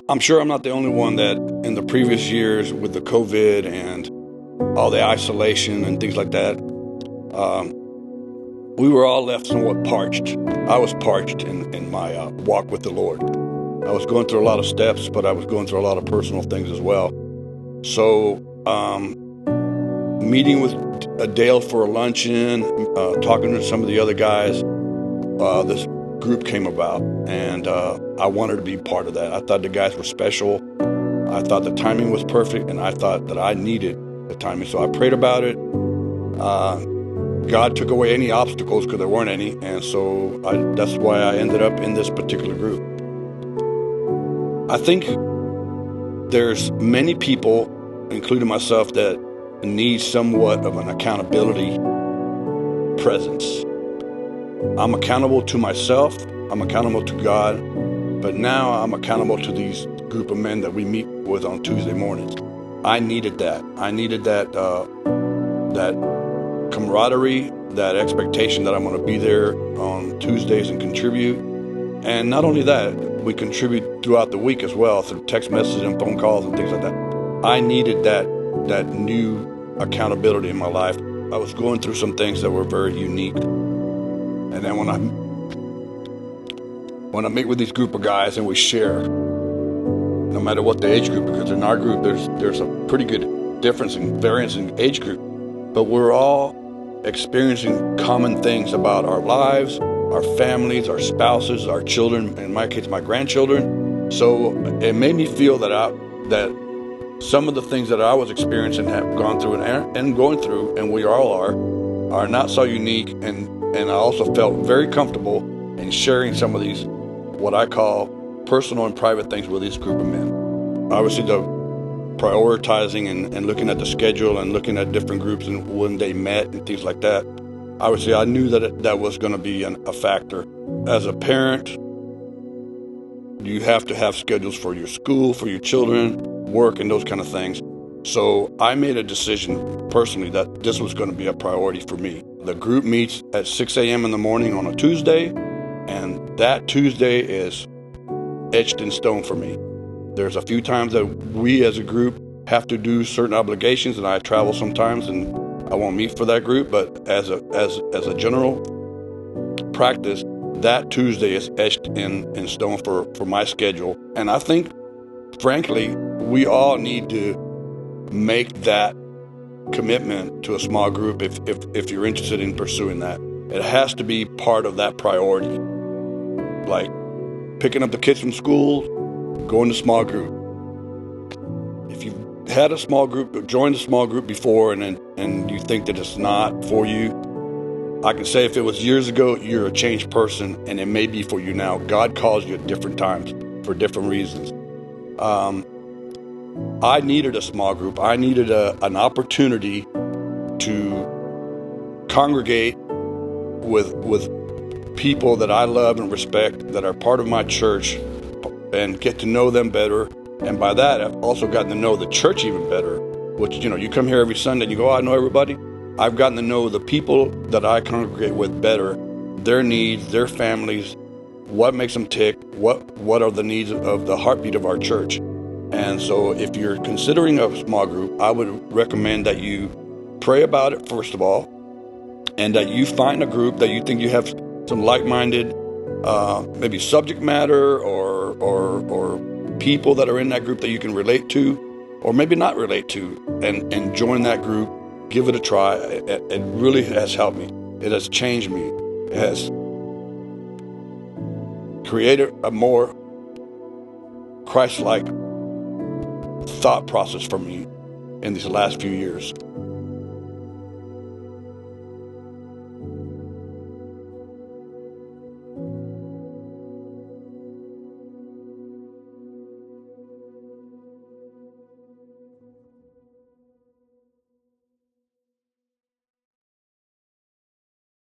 I'm sure I'm not the only one that in the previous years with the COVID and all the isolation and things like that, we were all left somewhat parched. I was parched in my walk with the Lord. I was going through a lot of steps, but I was going through a lot of personal things as well. So meeting with Dale for a luncheon, talking to some of the other guys, this group came about, and I wanted to be part of that. I thought the guys were special. I thought the timing was perfect, and I thought that I needed the timing. So I prayed about it. God took away any obstacles because there weren't any, and so that's why I ended up in this particular group. I think there's many people, including myself, that need somewhat of an accountability presence. I'm accountable to myself, I'm accountable to God, but now I'm accountable to these group of men that we meet with on Tuesday mornings. I needed that. I needed that camaraderie, that expectation that I'm going to be there on Tuesdays and contribute. And not only that, we contribute throughout the week as well through text messages and phone calls and things like that. I needed that new accountability in my life. I was going through some things that were very unique. And then when I meet with these group of guys and we share, no matter what the age group, because in our group there's a pretty good difference in variance in age group, but we're all experiencing common things about our lives, our families, our spouses, our children, in my case, my grandchildren. So it made me feel that some of the things that I was experiencing, have gone through and going through, and we all are not so unique. And I also felt very comfortable in sharing some of these, what I call personal and private things with this group of men. Obviously, the prioritizing and looking at the schedule and looking at different groups and when they met and things like that. Obviously, I knew that was going to be a factor. As a parent, you have to have schedules for your school, for your children, work, and those kind of things. So I made a decision personally that this was going to be a priority for me. The group meets at 6 a.m. in the morning on a Tuesday, and that Tuesday is etched in stone for me. There's a few times that we as a group have to do certain obligations, and I travel sometimes and I won't meet for that group, but as a general practice, that Tuesday is etched in stone for my schedule. And I think, frankly, we all need to make that commitment to a small group if you're interested in pursuing that. It has to be part of that priority. Like picking up the kids from school, going to small group. If you've had a small group, joined a small group before, and you think that it's not for you, I can say if it was years ago, you're a changed person, and it may be for you now. God calls you at different times for different reasons. I needed a small group. I needed an opportunity to congregate with people that I love and respect, that are part of my church, and get to know them better. And by that, I've also gotten to know the church even better, which, you come here every Sunday and you go, I know everybody. I've gotten to know the people that I congregate with better, their needs, their families, what makes them tick, what are the needs of the heartbeat of our church. And so if you're considering a small group, I would recommend that you pray about it, first of all, and that you find a group that you think you have some like-minded, maybe subject matter or people that are in that group that you can relate to, or maybe not relate to, and join that group. Give it a try. It really has helped me. It has changed me. It has created a more Christ-like thought process for me in these last few years.